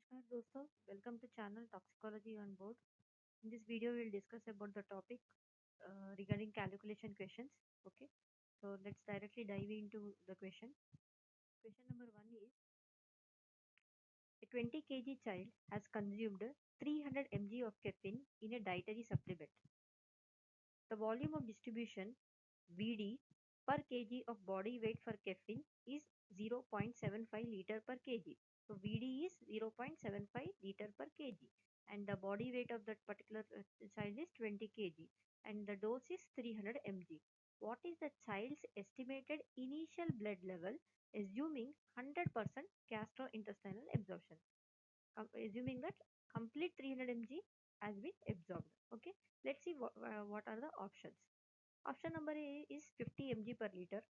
नमस्कार दोस्तों, welcome to channel Toxicology on board. In this video, we'll discuss about the topic regarding calculation questions. Okay, so let's directly dive into the question. Question number one is: a 20 kg child has consumed 300 mg of caffeine in a dietary supplement. The volume of distribution (VD) per kg of body weight for caffeine is 0.75 liter per kg. So VD is 0.75 liter per kg, and the body weight of that particular child is 20 kg, and the dose is 300 mg. What is the child's estimated initial blood level assuming 100% gastrointestinal absorption? Assuming that complete 300 mg has been absorbed. Okay, let's see what are the options. Option number A is 50 mg per liter.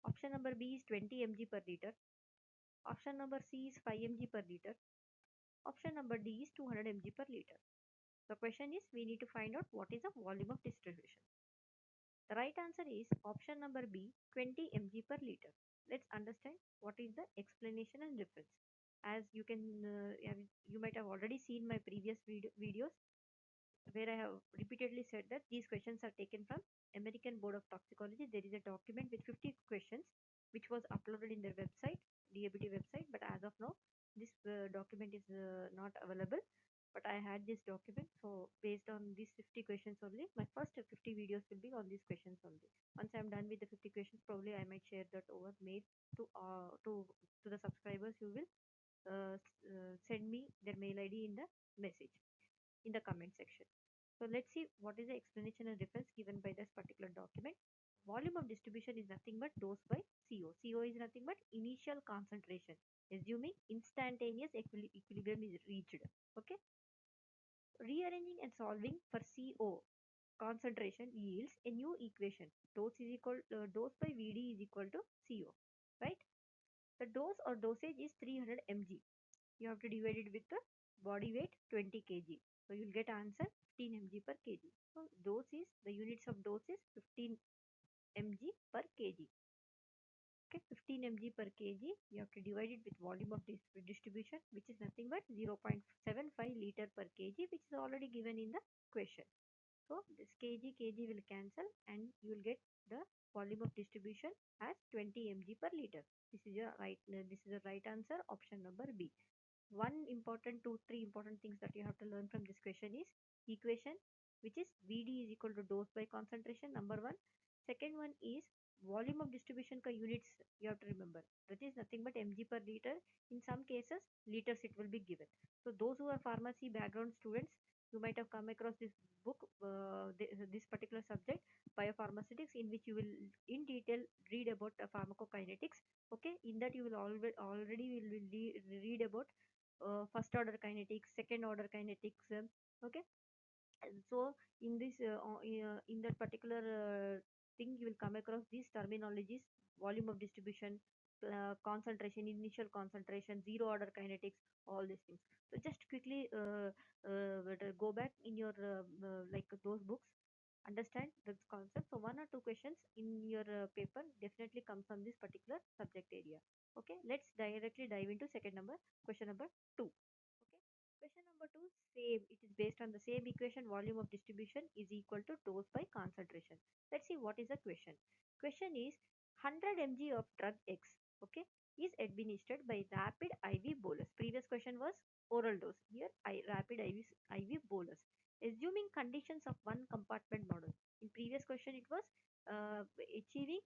Option number B is 20 mg per liter. Option number C is 5 mg per liter. Option number D is 200 mg per liter. The question is we need to find out what is the volume of distribution. The right answer is option number B, 20 mg per liter. Let's understand what is the explanation and difference. As you can, you might have already seen my previous videos where I have repeatedly said that these questions are taken from American Board of Toxicology. There is a document with 50 questions which was uploaded in their website, DABT website, but as of now, this document is not available. But I had this document, so based on these 50 questions only, my first 50 videos will be on these questions only. Once I'm done with the 50 questions, probably I might share that over mail to the subscribers who will send me their mail ID in the message in the comment section. So let's see what is the explanation and reference given by this particular document. Volume of distribution is nothing but dose by CO. CO is nothing but initial concentration, assuming instantaneous equilibrium is reached. Okay. Rearranging and solving for CO concentration yields a new equation. Dose by VD is equal to CO. Right? The dose or dosage is 300 mg. You have to divide it with the body weight 20 kg. So you'll get answer 15 mg per kg. So dose is the units of dose is 15 mg per kg. Okay, 15 mg per kg. You have to divide it with volume of distribution, which is nothing but 0.75 liter per kg, which is already given in the question. So this kg will cancel, and you will get the volume of distribution as 20 mg per liter. This is your right. This is the right answer. Option number B. Three important things that you have to learn from this question is equation, which is VD is equal to dose by concentration, number one. Second one is volume of distribution per units, you have to remember. That is nothing but mg per liter. In some cases, liters it will be given. So those who are pharmacy background students, you might have come across this book, this particular subject, biopharmaceutics, in which you will in detail read about pharmacokinetics. Okay, in that you will already will read about first order kinetics, second order kinetics. Okay, and so in that particular thing, you will come across these terminologies: volume of distribution, concentration, initial concentration, zero order kinetics, all these things. So just quickly go back in your like those books, understand this concept. So one or two questions in your paper definitely come from this particular subject area. Okay, let's directly dive into second number, question number two. Okay, question number two, same. It is based on the same equation. Volume of distribution is equal to dose by concentration. Let's see what is the question. Question is 100 mg of drug X. Okay, is administered by rapid IV bolus. Previous question was oral dose. Here, rapid IV bolus. Assuming conditions of one compartment model. In previous question, it was achieving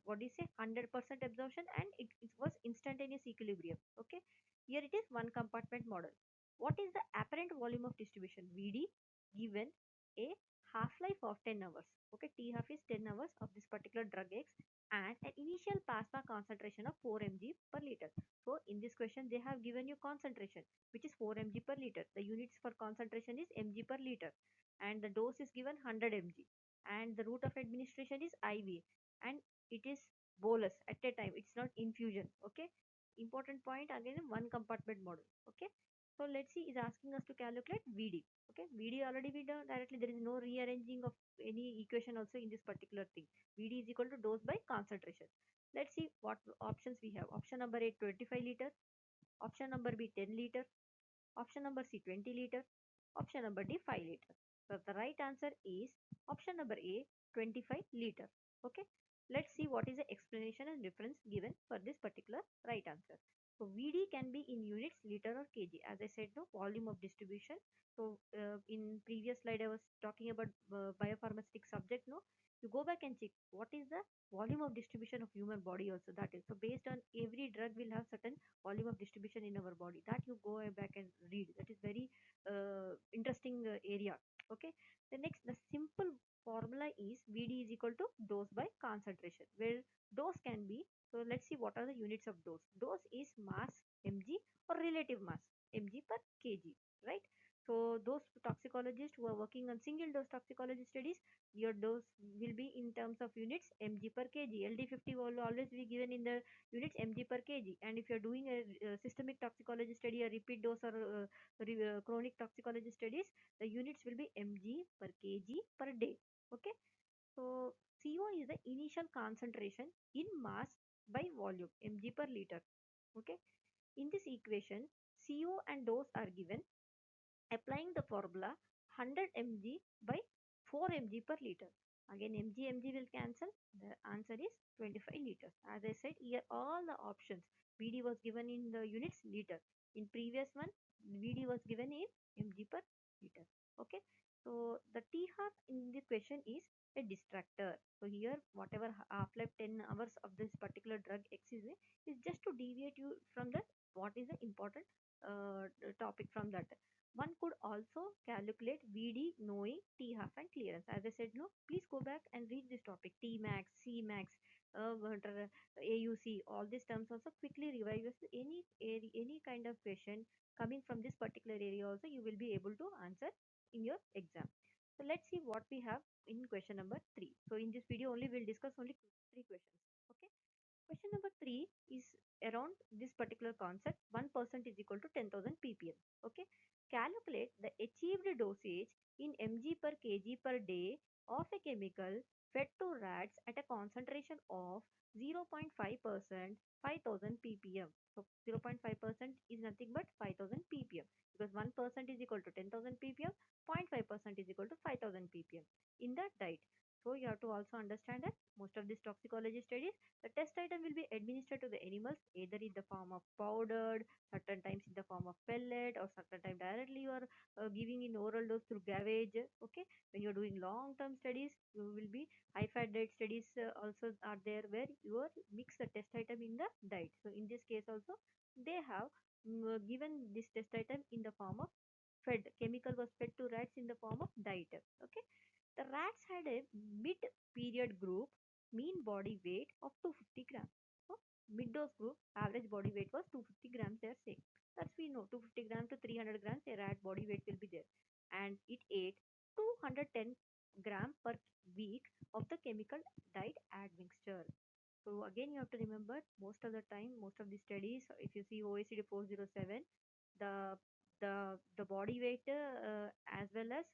what do you say 100% absorption, and it was instantaneous equilibrium. Okay, here it is one compartment model. What is the apparent volume of distribution VD given a half-life of 10 hours? Okay, T half is 10 hours of this particular drug X, and an initial plasma concentration of 4 mg per liter. So in this question they have given you concentration, which is 4 mg per liter. The units for concentration is mg per liter, and the dose is given 100 mg, and the route of administration is IV, and it is bolus at a time. It's not infusion. Okay, important point again, one compartment model. Okay, so let's see, is asking us to calculate VD. Okay, VD already we done directly. There is no rearranging of any equation also in this particular thing. VD is equal to dose by concentration. Let's see what options we have. Option number A, 25 liter. Option number B 10 liter. Option number C 20 liter. Option number D 5 liter. So the right answer is option number A 25 liter. Okay. Let's see what is the explanation and difference given for this particular right answer. So VD can be in units, liter or kg. As I said, no volume of distribution. So in previous slide I was talking about biopharmaceutics subject. No, you go back and check what is the volume of distribution of human body also. That is so based on every drug will have certain volume of distribution in our body, that you go back and read. That is very interesting area. Okay, the simple formula is VD is equal to dose by concentration, where dose can be, so let's see what are the units of dose. Dose is mass mg or relative mass mg per kg, right? So those toxicologists who are working on single dose toxicology studies, your dose will be in terms of units mg per kg. LD50 will always be given in the units mg per kg. And if you're doing a systemic toxicology study, a repeat dose or chronic toxicology studies, the units will be mg per kg per day. Okay, so CO is the initial concentration in mass by volume mg per liter. Okay, in this equation CO and dose are given. Applying the formula 100 mg by 4 mg per liter. Again mg will cancel. The answer is 25 liters. As I said here, all the options VD was given in the units liter. In previous one, VD was given in mg per liter. Okay. So the T half in the question is a distractor. So here whatever half-life 10 hours of this particular drug X is just to deviate you from that what is the important topic from that. One could also calculate VD knowing T half and clearance. As I said, no, please go back and read this topic. T max, C max, AUC, all these terms also quickly revise any kind of question coming from this particular area also you will be able to answer in your exam. So let's see what we have in question number 3. So in this video only we'll discuss only 3 questions. Okay. Question number 3 is around this particular concept. 1% is equal to 10,000 ppm. Okay. Calculate the achieved dosage in mg per kg per day of a chemical fed to rats at a concentration of 0.5% 5000 ppm. So 0.5% is nothing but 5000 ppm, because 1% is equal to 10,000 ppm, 0.5% is equal to 5000 ppm in the diet. So you have to also understand that most of these toxicology studies, the test item will be administered to the animals either in the form of powdered, certain times in the form of pellet, or certain time directly you are giving in oral dose through gavage. Okay, when you're doing long term studies, you will be high fat diet studies also are there, where you are mix the test item in the diet. So in this case also they have given this test item in the form of fed chemical was fed to rats in the form of diet. Okay, the rats had a mid-period group mean body weight of 250 grams. So mid-dose group average body weight was 250 grams. They are saying that's we know 250 grams to 300 grams a rat body weight will be there, and it ate 210 gram per week of the chemical diet admixture. So again you have to remember, most of the time, most of the studies, if you see OECD 407, the the body weight as well as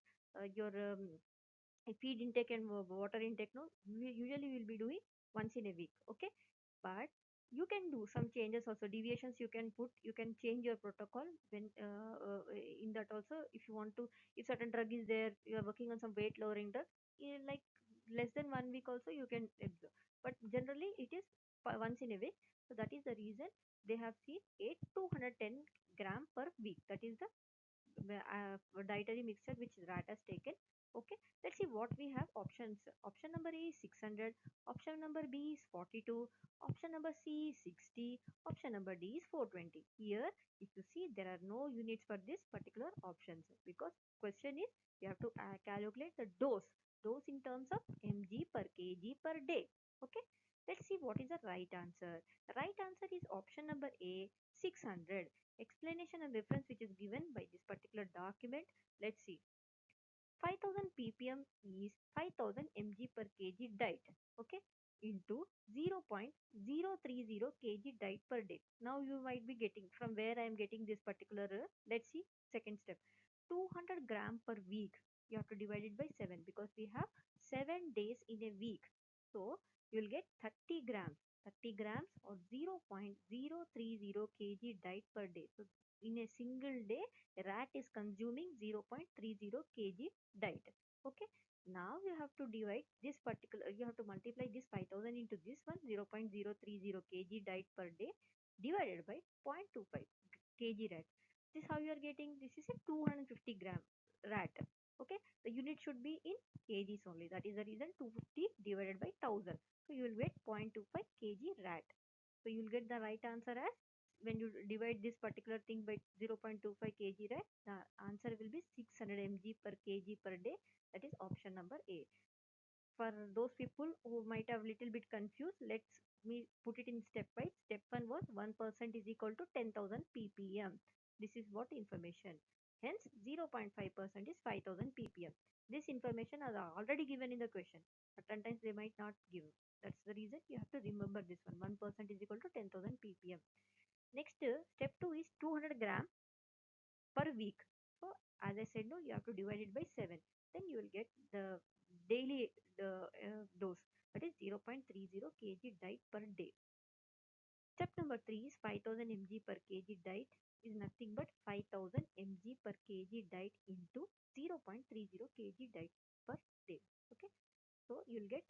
your feed intake and water intake, no, we usually will be doing once in a week. Okay, but you can do some changes also, deviations you can put, you can change your protocol when in that also. If you want to, if certain drug is there, you are working on some weight lowering drug, like less than 1 week also you can observe, but generally it is once in a week. So that is the reason they have seen 8 to 110 gram per week. That is the dietary mixture which rat has taken. Okay, let's see what we have options. Option number A is 600, option number B is 42, option number C is 60, option number D is 420. Here if you see, there are no units for this particular options, because question is you have to calculate the dose in terms of mg per kg per day. Okay, let's see what is the right answer. The right answer is option number A 600. Explanation and reference which is given by this particular document. Let's see. 5000 ppm is 5000 mg per kg diet. Okay, into 0.030 kg diet per day. Now you might be getting from where I am getting this particular. Let's see. Second step. 200 gram per week. You have to divide it by 7, because we have 7 days in a week. So you will get 30 grams. 30 grams or 0.030 kg diet per day. So in a single day, a rat is consuming 0.30 kg diet. Okay. Now you have to divide this particular, you have to multiply this 5000 into this one 0.030 kg diet per day divided by 0.25 kg rat. This how you are getting, this is a 250 gram rat. Okay, the unit should be in kgs only. That is the reason 250 divided by 1000. So you will get 0.25 kg rat. So you will get the right answer as, when you divide this particular thing by 0.25 kg rat, the answer will be 600 mg per kg per day. That is option number A. For those people who might have little bit confused, let's me put it in step wise. Step 1 was 1% is equal to 10,000 ppm. This is what information. Hence 0.5% is 5,000 ppm. This information is already given in the question, but sometimes they might not give. That's the reason you have to remember this one. 1% is equal to 10,000 ppm. Next, step 2 is 200 gram per week. So as I said, no, you have to divide it by 7. Then you will get the daily dose. That is 0.30 kg diet per day. Step number 3 is 5000 mg per kg diet is nothing but 5000 mg per kg diet into 0.30 kg diet per day. Okay. So you'll get,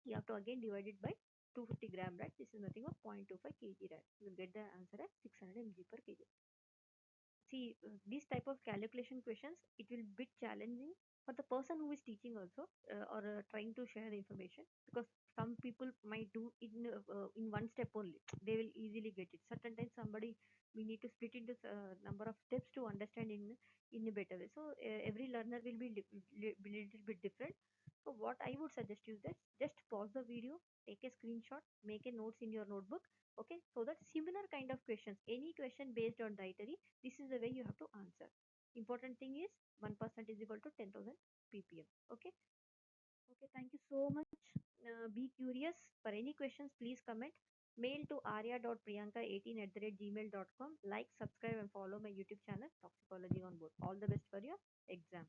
you have to again divide it by 250 gram rat. This is nothing but 0.25 kg rat. You'll get the answer as 600 mg per kg. See, these type of calculation questions, it will be challenging for the person who is teaching also, or trying to share the information, because some people might do in one step only. They will easily get it. Certain times somebody, we need to split into number of steps to understand in a better way. So every learner will be little bit different. So what I would suggest is that just pause the video, take a screenshot, make a notes in your notebook. Okay, so that similar kind of questions, any question based on dietary, this is the way you have to answer. Important thing is 1% is equal to 10,000 ppm. Okay. Okay, thank you so much. Be curious. For any questions, please comment. Mail to arya.priyanka18@gmail.com. Like, subscribe, and follow my YouTube channel, Toxicology on Board. All the best for your exam.